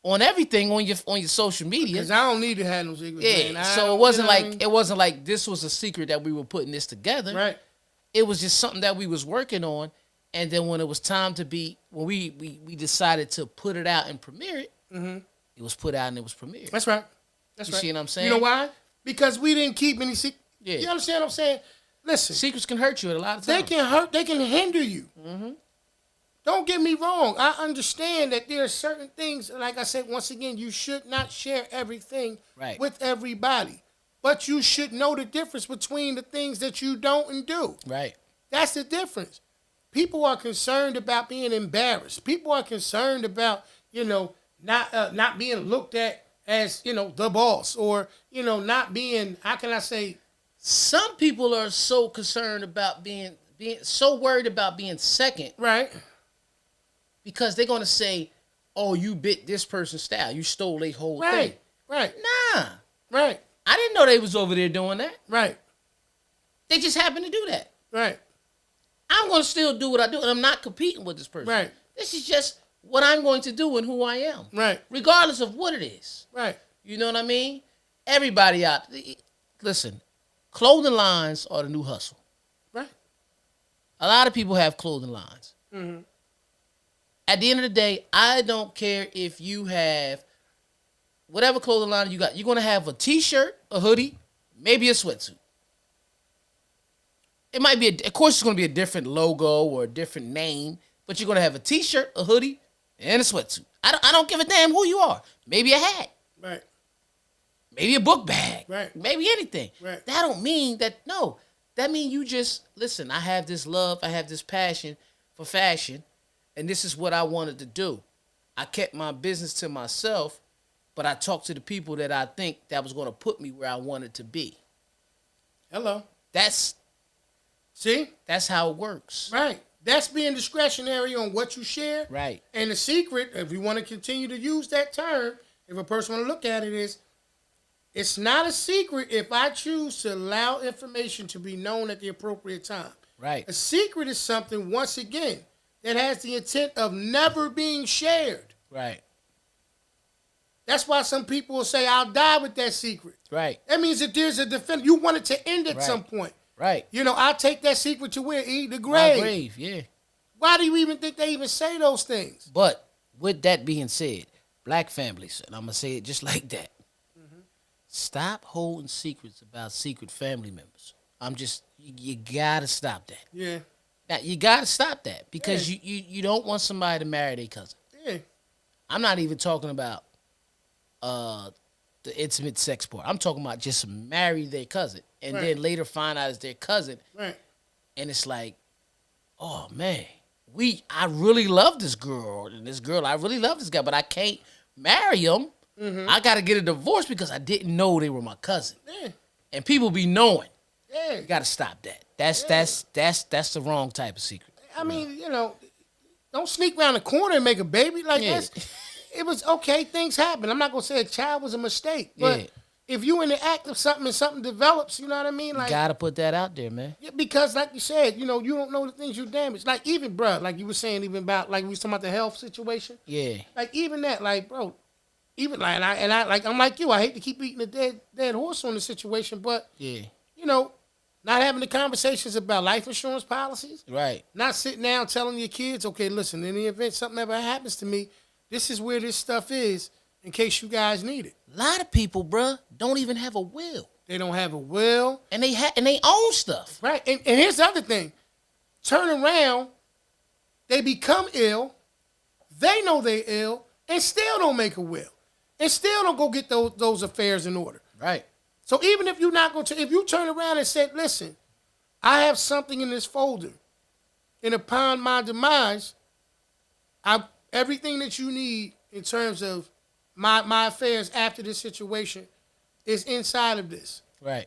on everything on your social media. Because I don't need to have no secrets. Yeah. Man. So it wasn't like this was a secret that we were putting this together. Right. It was just something that we was working on, and then when it was time to be, when we decided to put it out and premiere it, mm-hmm. it was put out and it was premiered. That's right. You see what I'm saying? You know why? Because we didn't keep any secrets. Yeah. You understand what I'm saying? Listen. Secrets can hurt you a lot of times. They can hurt. They can hinder you. Mm-hmm. Don't get me wrong. I understand that there are certain things, like I said, once again, you should not share everything with everybody. But you should know the difference between the things that you don't and do. Right. That's the difference. People are concerned about being embarrassed. People are concerned about, not being looked at as, the boss, or, not being, how can I say? Some people are so concerned about being so worried about being second. Right. Because they're going to say, oh, you bit this person's style. You stole their whole thing. Right. Nah. Right. I didn't know they was over there doing that. Right. They just happened to do that. Right. I'm going to still do what I do, and I'm not competing with this person. Right. This is just what I'm going to do and who I am. Right. Regardless of what it is. Right. You know what I mean? Everybody out. Listen, clothing lines are the new hustle. Right. A lot of people have clothing lines. Mm-hmm. At the end of the day, I don't care if you have whatever clothing line you got. You're going to have a T-shirt, a hoodie, maybe a sweatsuit. It might be, of course, it's going to be a different logo or a different name, but you're going to have a T-shirt, a hoodie, and a sweatsuit. I don't give a damn who you are. Maybe a hat. Right. Maybe a book bag. Right. Maybe anything. Right. That don't mean that, no. That means you just, listen, I have this love, I have this passion for fashion, and this is what I wanted to do. I kept my business to myself, but I talked to the people that I think that was going to put me where I wanted to be. Hello. See? That's how it works. Right. That's being discretionary on what you share. Right. And the secret, if we want to continue to use that term, if a person want to look at it, is it's not a secret if I choose to allow information to be known at the appropriate time. Right. A secret is something, once again, that has the intent of never being shared. Right. That's why some people will say, I'll die with that secret. Right. That means that there's a defense. You want it to end at some point. Right. I'll take that secret to where? The grave. My grave, yeah. Why do you even think they even say those things? But with that being said, black families, and I'm going to say it just like that, stop holding secrets about secret family members. You got to stop that. Yeah. Now, you got to stop that because you don't want somebody to marry their cousin. Yeah. I'm not even talking about the intimate sex part. I'm talking about just marry their cousin and then later find out it's their cousin. Right. And it's like, oh, man, I really love this girl and this girl, I really love this guy, but I can't marry him. Mm-hmm. I got to get a divorce because I didn't know they were my cousin. Yeah. And people be knowing. Yeah. You got to stop that. That's the wrong type of secret. I mean, don't sneak around the corner and make a baby like this. It was okay. Things happen. I'm not going to say a child was a mistake, but if you in the act of something and something develops, you know what I mean? Like, you gotta put that out there, man. Because, like you said, you know, you don't know the things you damage. Like, even, bro, like you were saying, even about, like, we was talking about the health situation. Yeah. Like, even that, like, bro, even, like, I'm like you, I hate to keep beating the dead horse on the situation, but, Yeah. you know, not having the conversations about life insurance policies. Right. Not sitting down telling your kids, okay, listen, in the event something ever happens to me, this is where this stuff is in case you guys need it. A lot of people, bruh, don't even have a will. They don't have a will. And they own stuff. Right. And here's the other thing. Turn around, they become ill, they know they ill, and still don't make a will. And still don't go get those affairs in order. Right. So even if you're not going to, if you turn around and say, listen, I have something in this folder, and upon my demise, everything that you need in terms of my affairs after this situation is inside of this. Right.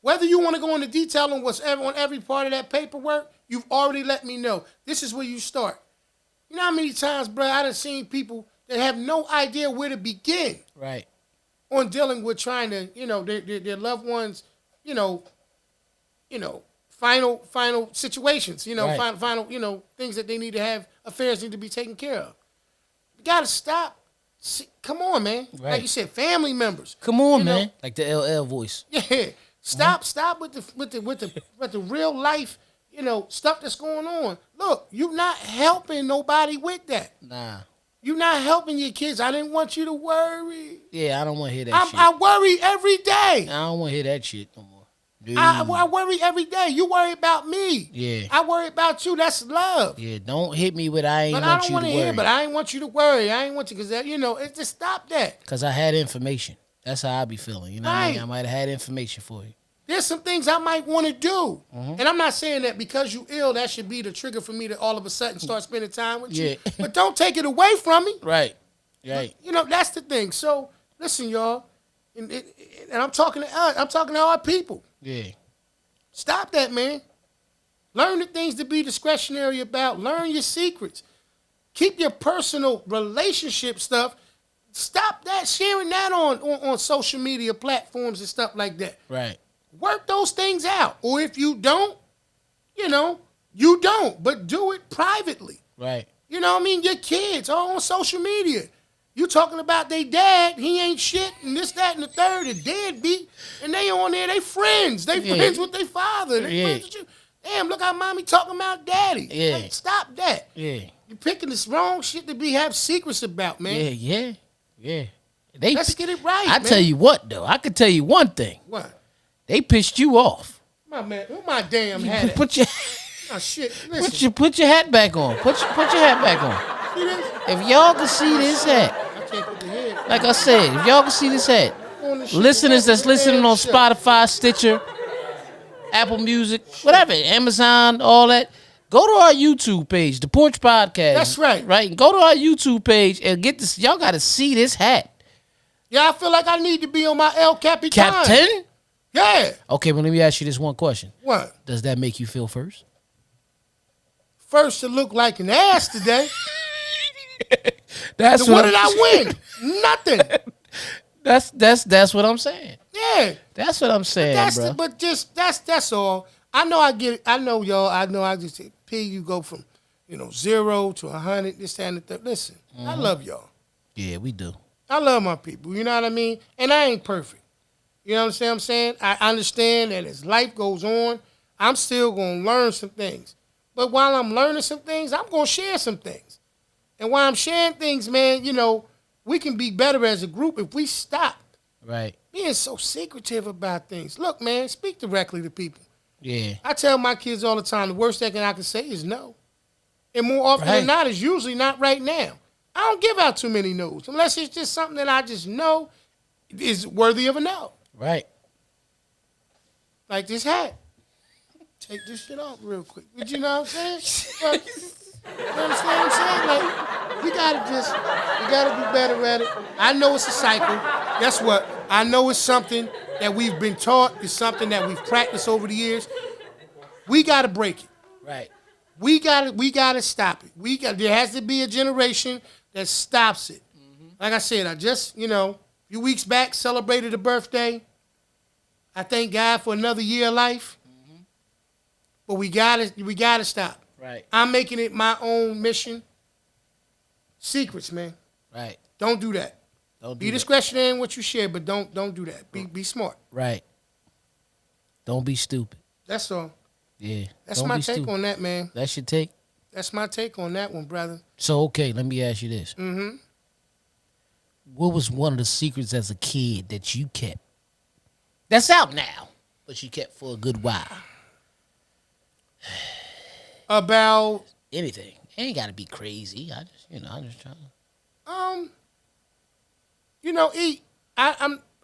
Whether you want to go into detail on what's on every part of that paperwork, you've already let me know. This is where you start. You know how many times, bro, I done seen people that have no idea where to begin. Right. On dealing with trying to, you know, their loved ones, you know, final situations, you know, right. final, you know, things that they need to have, affairs need to be taken care of. You gotta stop. Come on, man. Right. Like you said, family members. Come on, you know? man. Like the LL voice. Yeah. Stop with the real life, you know, stuff that's going on. Look, you're not helping nobody with that. Nah. You're not helping your kids. I didn't want you to worry. Yeah, I don't want to hear that shit. I worry every day. I don't want to hear that shit no more. Dude. I worry every day. You worry about me. Yeah. I worry about you. That's love. Yeah, don't hit me with I ain't but want I don't you want to to worry. hear, but I ain't want you to worry. I ain't want you, because, you know, it's just stop that. Because I had information. That's how I be feeling. You know what I mean? Right. I might have had information for you. There's some things I might want to do. And I'm not saying that because you ill, that should be the trigger for me to all of a sudden start spending time with you. But don't take it away from me. Right. Right. You know, that's the thing. So, listen, y'all. And I'm talking to our people. Yeah. Stop that, man. Learn the things to be discretionary about. Learn your secrets. Keep your personal relationship stuff. Stop that, sharing that on social media platforms and stuff like that. Right. Work those things out. Or if you don't, you know, you don't. But do it privately. Right. You know what I mean? Your kids are on social media. You talking about they dad, he ain't shit, and this, that, and the third, and deadbeat, and they on there, they friends. They friends with their father. They friends with you. Damn, look how mommy talking about daddy. Yeah. Like, stop that. Yeah. You're picking this wrong shit to have secrets about, man. Yeah. Let's get it right, I man. tell you what, though. I could tell you one thing. What? They pissed you off. My man, who my damn hat at? Put your... Oh, shit. Listen. Put your hat back on. Put your hat back on. See this? If y'all can see this hat, I can't put the head. like I said, if y'all can see this hat, listeners that's listening on Spotify, Stitcher, Apple Music, whatever, Amazon, all that, go to our YouTube page, the Porch Podcast. That's right. Right? Go to our YouTube page and get this. Y'all got to see this hat. Yeah, I feel like I need to be on my El Capitan. Captain? Yeah. Okay, well, let me ask you this one question. What? Does that make you feel first? First to look like an ass today. That's what did I win? Nothing. That's what I'm saying. Yeah. That's what I'm saying, bro. But just that's all. I know I get it. I know y'all. I know I just P. You go from 0 to 100. This, that, and the third. Listen, I love y'all. Yeah, we do. I love my people. You know what I mean? And I ain't perfect. You know what I'm saying? I understand that as life goes on, I'm still gonna learn some things. But while I'm learning some things, I'm gonna share some things. And while I'm sharing things, man, we can be better as a group if we stop being so secretive about things. Look, man, speak directly to people. Yeah. I tell my kids all the time, the worst thing I can say is no. And more often than not, it's usually not right now. I don't give out too many no's unless it's just something that I just know is worthy of a no. Right. Like this hat. Take this shit off real quick. But you know what I'm saying? But, you understand what I'm saying? Like, we gotta be better at it. I know it's a cycle. Guess what? I know it's something that we've been taught. It's something that we've practiced over the years. We gotta break it. Right. We gotta stop it. There has to be a generation that stops it. Mm-hmm. Like I said, I just, A few weeks back, celebrated a birthday. I thank God for another year of life. Mm-hmm. But we gotta stop. Right. I'm making it my own mission. Secrets, man. Right. Don't do that. Be discretionary in what you share, but don't do that. Be smart. Right. Don't be stupid. That's all. Yeah. That's my take on that, man. That's your take? That's my take on that one, brother. So, okay, let me ask you this. Mm-hmm. What was one of the secrets as a kid that you kept? That's out now, but you kept for a good while. About anything. It ain't got to be crazy. I'm just trying.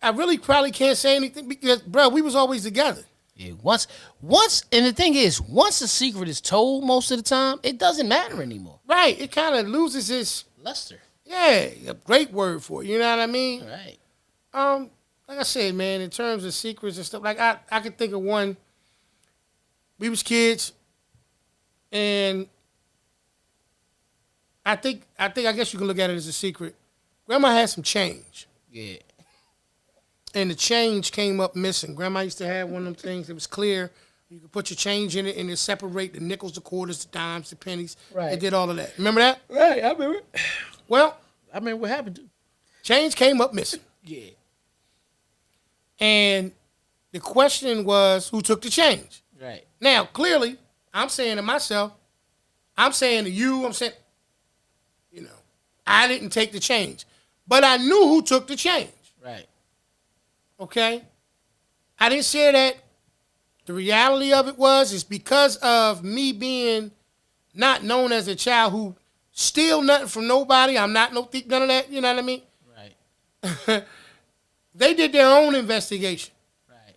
I really probably can't say anything because, bro, we was always together. Yeah, once, and the thing is, once a secret is told, most of the time, it doesn't matter anymore. Right. It kind of loses its luster. Yeah, a great word for it. You know what I mean? Right. Like I said, man, in terms of secrets and stuff, like I could think of one. We was kids, and I guess you can look at it as a secret. Grandma had some change. Yeah. And the change came up missing. Grandma used to have one of them things that was clear. You could put your change in it and it separate the nickels, the quarters, the dimes, the pennies. Right. It did all of that. Remember that? Right, I remember it. Well, I mean, what happened to change came up missing. Yeah. And the question was, who took the change? Right. Now, clearly, I'm saying to myself, I'm saying to you, I didn't take the change. But I knew who took the change. Right. Okay? I didn't share that. The reality of it is because of me being not known as a child who steal nothing from nobody. I'm not no thief, none of that. You know what I mean? Right. They did their own investigation. Right.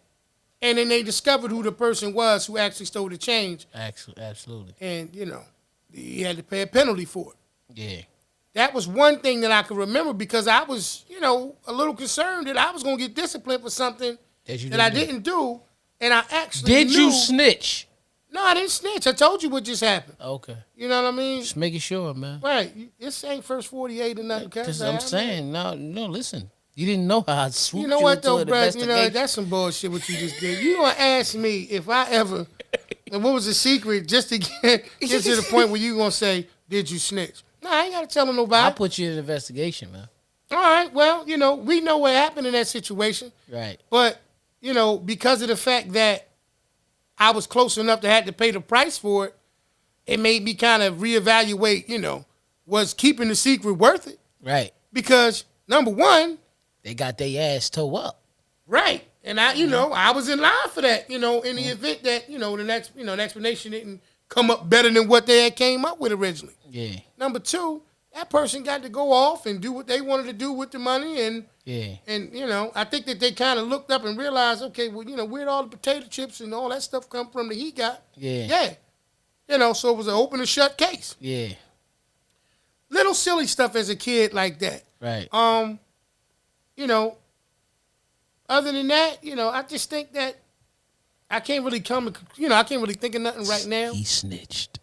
And then they discovered who the person was who actually stole the change. Absolutely. And, he had to pay a penalty for it. Yeah. That was one thing that I could remember because I was, a little concerned that I was going to get disciplined for something that I didn't do. And I actually Did you snitch? No, I didn't snitch. I told you what just happened. Okay. You know what I mean? Just making sure, man. Right. This ain't first 48 or nothing. I'm saying, no, listen. You didn't know how I swooped you know what, though, bro? Investigation. That's some bullshit what you just did. You going to ask me if I ever, and what was the secret just to get to the point where you going to say, did you snitch? No, I ain't got to tell nobody. I'll put you in an investigation, man. All right. Well, we know what happened in that situation. Right. But, because of the fact that I was close enough to have to pay the price for it, it made me kind of reevaluate, was keeping the secret worth it? Right. Because, number one, they got their ass toe up. Right. And I was in line for that, in the event that, the explanation didn't come up better than what they had came up with originally. Yeah. Number two, that person got to go off and do what they wanted to do with the money. And, I think that they kind of looked up and realized, okay, well, where'd all the potato chips and all that stuff come from that he got? Yeah. Yeah. So it was an open and shut case. Yeah. Little silly stuff as a kid like that. Right. Other than that, I just think that I can't really I can't really think of nothing right now. He snitched.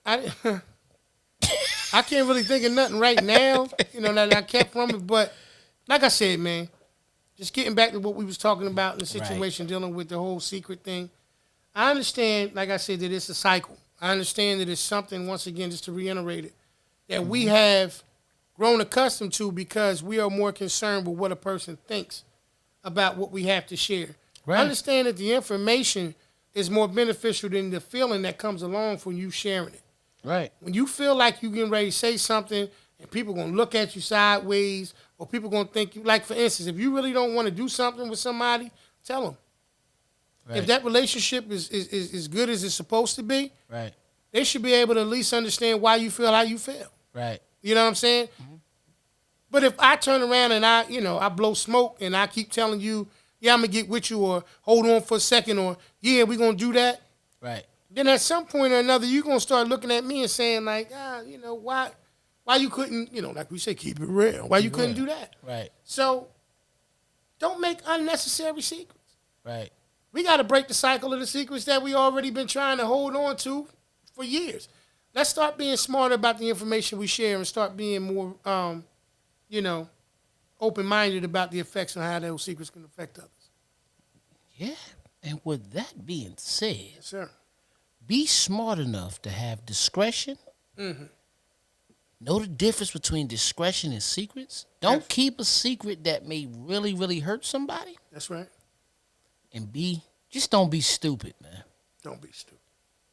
I can't really think of nothing right now, that I kept from it. But like I said, man, just getting back to what we was talking about in the situation dealing with the whole secret thing. I understand, like I said, that it's a cycle. I understand that it's something, once again, just to reiterate it, that we have grown accustomed to because we are more concerned with what a person thinks about what we have to share. Right. I understand that the information is more beneficial than the feeling that comes along from you sharing it. Right. When you feel like you're getting ready to say something and people going to look at you sideways or people going to think you, like, for instance, if you really don't want to do something with somebody, tell them. Right. If that relationship is good as it's supposed to be, right, they should be able to at least understand why you feel how you feel. Right. You know what I'm saying? Mm-hmm. But if I turn around and I blow smoke and I keep telling you, yeah, I'm going to get with you, or hold on for a second, or yeah, we're going to do that. Right. Then at some point or another, you're going to start looking at me and saying, like, why you couldn't, like we say, keep it real. Why you couldn't do that? Right. So don't make unnecessary secrets. Right. We got to break the cycle of the secrets that we already been trying to hold on to for years. Let's start being smarter about the information we share and start being more, open-minded about the effects and how those secrets can affect others. Yeah. And with that being said, Yes, sir. Be smart enough to have discretion. Mm-hmm. Know the difference between discretion and secrets. Don't keep a secret that may really, really hurt somebody. That's right. And just don't be stupid, man. Don't be stupid.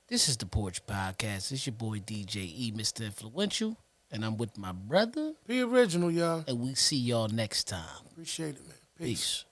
This is the Porch Podcast. It's your boy DJ E, Mr. Influential. And I'm with my brother. Be original, y'all. And we see y'all next time. Appreciate it, man. Peace.